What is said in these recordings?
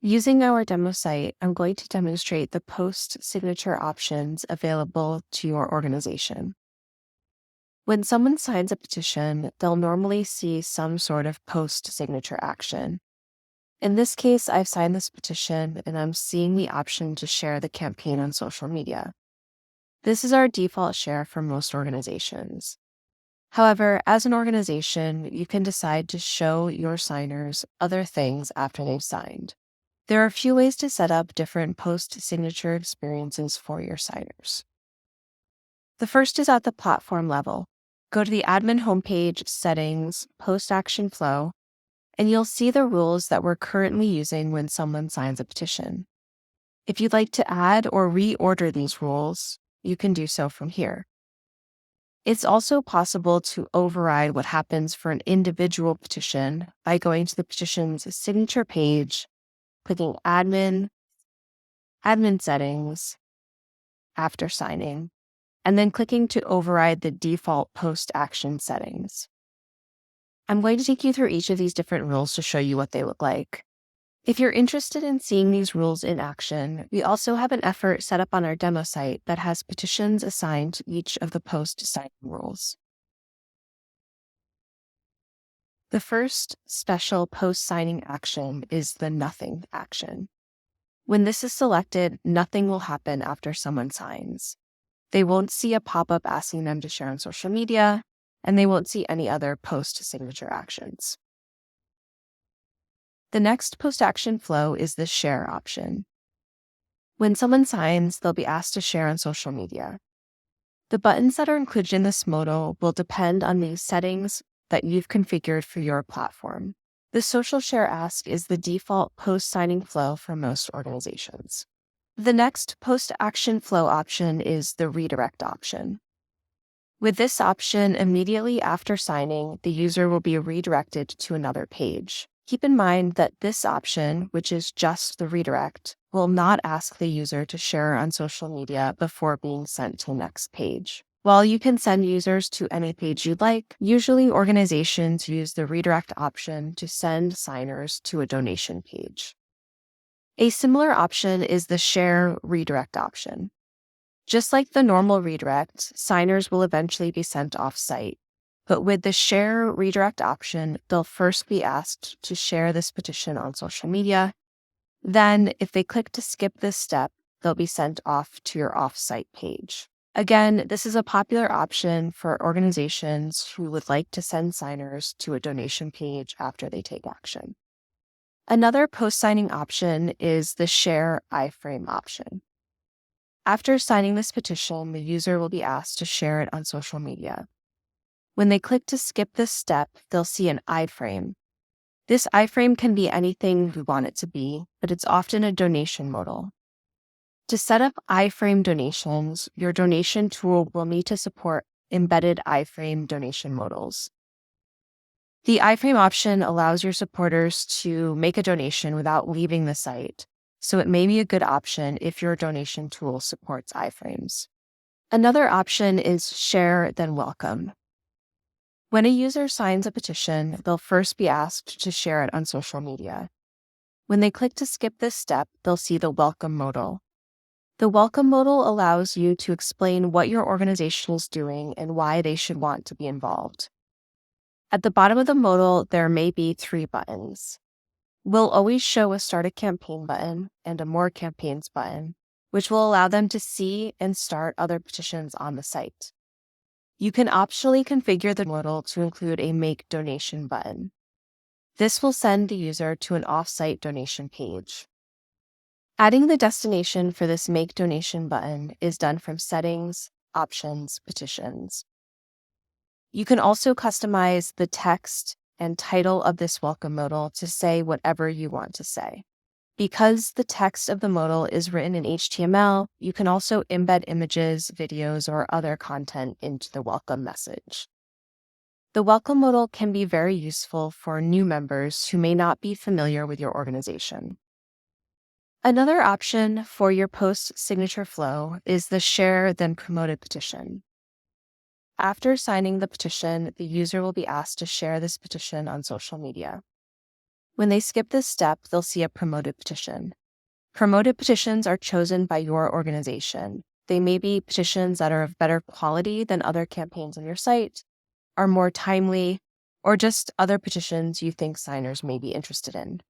Using our demo site, I'm going to demonstrate the post signature options available to your organization. When someone signs a petition, they'll normally see some sort of post signature action. In this case, I've signed this petition and I'm seeing the option to share the campaign on social media. This is our default share for most organizations. However, as an organization, you can decide to show your signers other things after they've signed. There are a few ways to set up different post-signature experiences for your signers. The first is at the platform level. Go to the admin homepage, settings, post-action flow, and you'll see the rules that we're currently using when someone signs a petition. If you'd like to add or reorder these rules, you can do so from here. It's also possible to override what happens for an individual petition by going to the petition's signature page, clicking admin settings after signing, and then clicking to override the default post-action settings. I'm going to take you through each of these different rules to show you what they look like. If you're interested in seeing these rules in action, we also have an effort set up on our demo site that has petitions assigned to each of the post-signing rules. The first special post-signing action is the nothing action. When this is selected, nothing will happen after someone signs. They won't see a pop-up asking them to share on social media, and they won't see any other post-signature actions. The next post-action flow is the share option. When someone signs, they'll be asked to share on social media. The buttons that are included in this modal will depend on the settings that you've configured for your platform. The social share ask is the default post-signing flow for most organizations. The next post-action flow option is the redirect option. With this option, immediately after signing, the user will be redirected to another page. Keep in mind that this option, which is just the redirect, will not ask the user to share on social media before being sent to the next page. While you can send users to any page you'd like, usually organizations use the redirect option to send signers to a donation page. A similar option is the share redirect option. Just like the normal redirect, signers will eventually be sent off-site. But with the share redirect option, they'll first be asked to share this petition on social media. Then, if they click to skip this step, they'll be sent off to your off-site page. Again, this is a popular option for organizations who would like to send signers to a donation page after they take action. Another post-signing option is the share iframe option. After signing this petition, the user will be asked to share it on social media. When they click to skip this step, they'll see an iframe. This iframe can be anything we want it to be, but it's often a donation modal. To set up iframe donations, your donation tool will need to support embedded iframe donation modals. The iframe option allows your supporters to make a donation without leaving the site, so it may be a good option if your donation tool supports iframes. Another option is share then welcome. When a user signs a petition, they'll first be asked to share it on social media. When they click to skip this step, they'll see the welcome modal. The welcome modal allows you to explain what your organization is doing and why they should want to be involved. At the bottom of the modal, there may be 3 buttons. We'll always show a Start a Campaign button and a More Campaigns button, which will allow them to see and start other petitions on the site. You can optionally configure the modal to include a Make Donation button. This will send the user to an off-site donation page. Adding the destination for this Make Donation button is done from Settings, Options, Petitions. You can also customize the text and title of this welcome modal to say whatever you want to say. Because the text of the modal is written in HTML, you can also embed images, videos, or other content into the welcome message. The welcome modal can be very useful for new members who may not be familiar with your organization. Another option for your post-signature flow is the share then promoted petition. After signing the petition, the user will be asked to share this petition on social media. When they skip this step, they'll see a promoted petition. Promoted petitions are chosen by your organization. They may be petitions that are of better quality than other campaigns on your site, are more timely, or just other petitions you think signers may be interested in.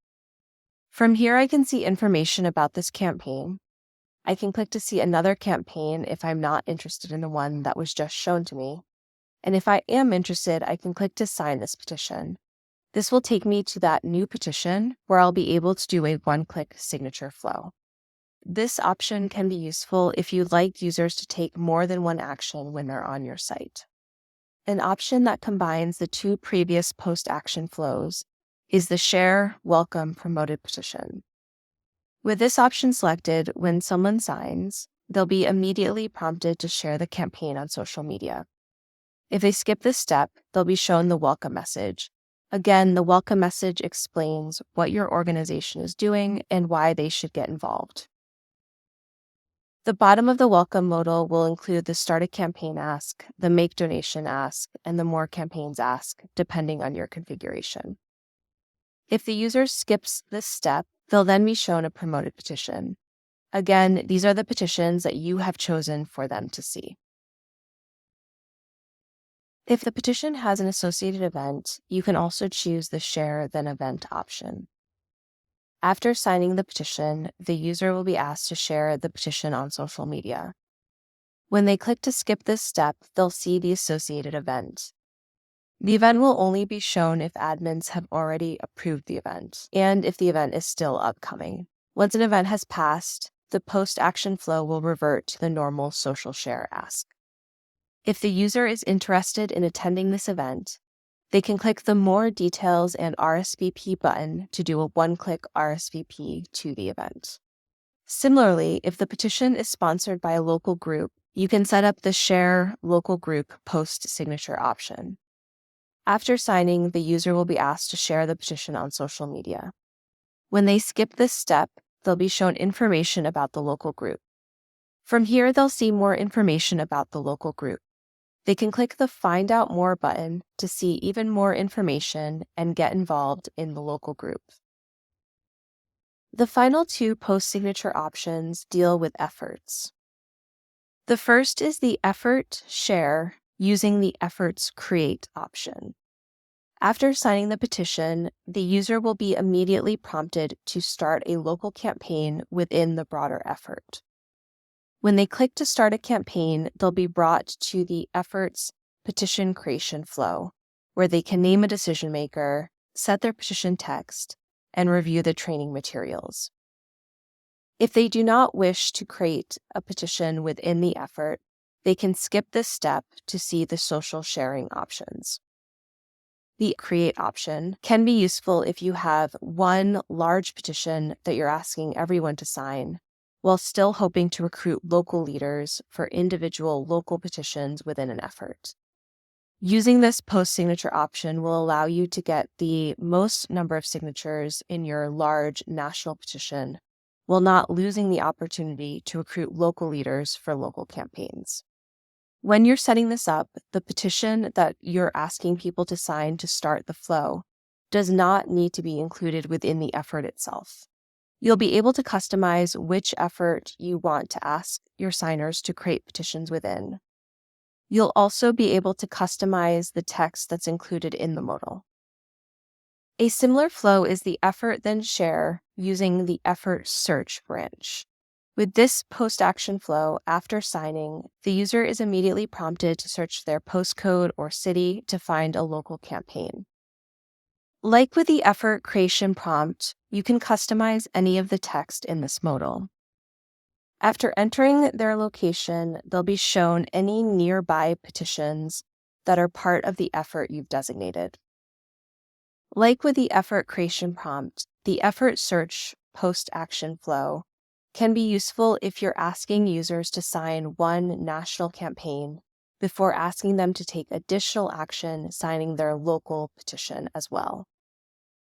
From here, I can see information about this campaign. I can click to see another campaign if I'm not interested in the one that was just shown to me. And if I am interested, I can click to sign this petition. This will take me to that new petition where I'll be able to do a one-click signature flow. This option can be useful if you'd like users to take more than one action when they're on your site. An option that combines the two previous post-action flows is the Share, Welcome, Promoted petition. With this option selected, when someone signs, they'll be immediately prompted to share the campaign on social media. If they skip this step, they'll be shown the welcome message. Again, the welcome message explains what your organization is doing and why they should get involved. The bottom of the welcome modal will include the Start a Campaign ask, the Make Donation ask, and the More Campaigns ask, depending on your configuration. If the user skips this step, they'll then be shown a promoted petition. Again, these are the petitions that you have chosen for them to see. If the petition has an associated event, you can also choose the Share Then Event option. After signing the petition, the user will be asked to share the petition on social media. When they click to skip this step, they'll see the associated event. The event will only be shown if admins have already approved the event and if the event is still upcoming. Once an event has passed, the post-action flow will revert to the normal social share ask. If the user is interested in attending this event, they can click the More Details and RSVP button to do a one-click RSVP to the event. Similarly, if the petition is sponsored by a local group, you can set up the Share Local Group Post-Signature option. After signing, the user will be asked to share the petition on social media. When they skip this step, they'll be shown information about the local group. From here, they'll see more information about the local group. They can click the Find Out More button to see even more information and get involved in the local group. The final two post-signature options deal with efforts. The first is the Effort Share using the Efforts Create option. After signing the petition, the user will be immediately prompted to start a local campaign within the broader effort. When they click to start a campaign, they'll be brought to the Efforts petition creation flow, where they can name a decision maker, set their petition text, and review the training materials. If they do not wish to create a petition within the effort, they can skip this step to see the social sharing options. The Create option can be useful if you have one large petition that you're asking everyone to sign, while still hoping to recruit local leaders for individual local petitions within an effort. Using this post-signature option will allow you to get the most number of signatures in your large national petition, while not losing the opportunity to recruit local leaders for local campaigns. When you're setting this up, the petition that you're asking people to sign to start the flow does not need to be included within the effort itself. You'll be able to customize which effort you want to ask your signers to create petitions within. You'll also be able to customize the text that's included in the modal. A similar flow is the Effort Then Share using the Effort Search branch. With this post-action flow, after signing, the user is immediately prompted to search their postcode or city to find a local campaign. Like with the effort creation prompt, you can customize any of the text in this modal. After entering their location, they'll be shown any nearby petitions that are part of the effort you've designated. Like with the effort creation prompt, the effort search post-action flow can be useful if you're asking users to sign one national campaign before asking them to take additional action signing their local petition as well.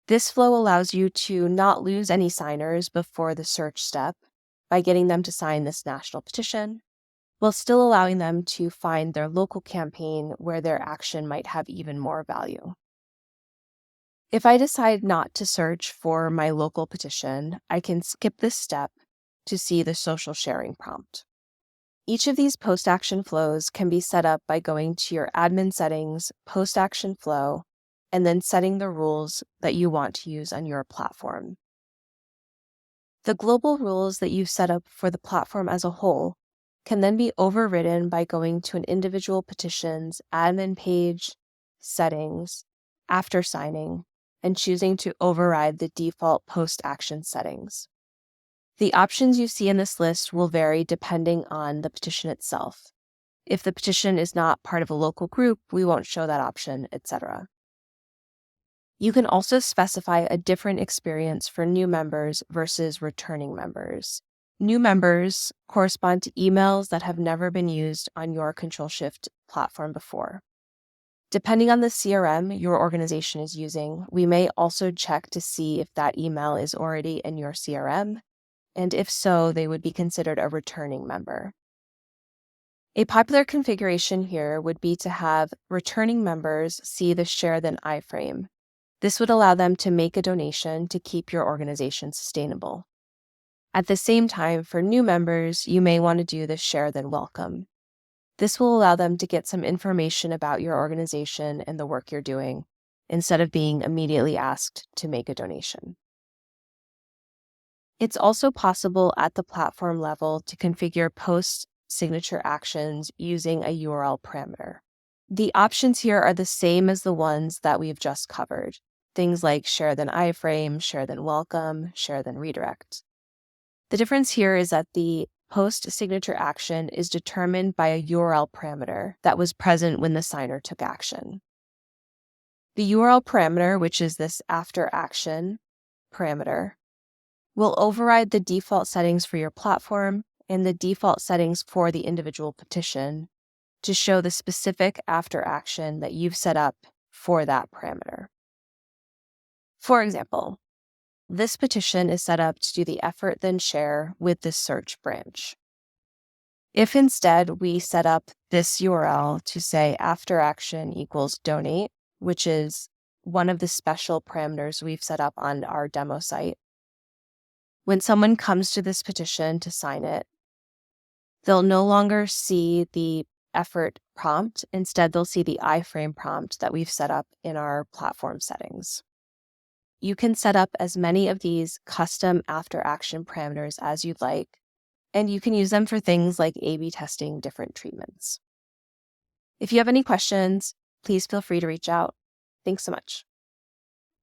This flow allows you to not lose any signers before the search step by getting them to sign this national petition, while still allowing them to find their local campaign where their action might have even more value. If I decide not to search for my local petition, I can skip this step to see the social sharing prompt. Each of these post-action flows can be set up by going to your admin settings, post-action flow, and then setting the rules that you want to use on your platform. The global rules that you've set up for the platform as a whole can then be overridden by going to an individual petition's admin page, settings, after signing, and choosing to override the default post-action settings. The options you see in this list will vary depending on the petition itself. If the petition is not part of a local group, we won't show that option, etc. You can also specify a different experience for new members versus returning members. New members correspond to emails that have never been used on your ControlShift platform before. Depending on the CRM your organization is using, we may also check to see if that email is already in your CRM, and if so, they would be considered a returning member. A popular configuration here would be to have returning members see the share then iframe. This would allow them to make a donation to keep your organization sustainable. At the same time, for new members, you may want to do the share then welcome. This will allow them to get some information about your organization and the work you're doing, instead of being immediately asked to make a donation. It's also possible at the platform level to configure post-signature actions using a URL parameter. The options here are the same as the ones that we've just covered. Things like share then iframe, share then welcome, share then redirect. The difference here is that the post-signature action is determined by a URL parameter that was present when the signer took action. The URL parameter, which is this after action parameter, will override the default settings for your platform and the default settings for the individual petition to show the specific after action that you've set up for that parameter. For example, this petition is set up to do the effort then share with the search branch. If instead we set up this URL to say after action equals donate, which is one of the special parameters we've set up on our demo site, when someone comes to this petition to sign it, they'll no longer see the effort prompt. Instead, they'll see the iframe prompt that we've set up in our platform settings. You can set up as many of these custom after action parameters as you'd like, and you can use them for things like A/B testing different treatments. If you have any questions, please feel free to reach out. Thanks so much.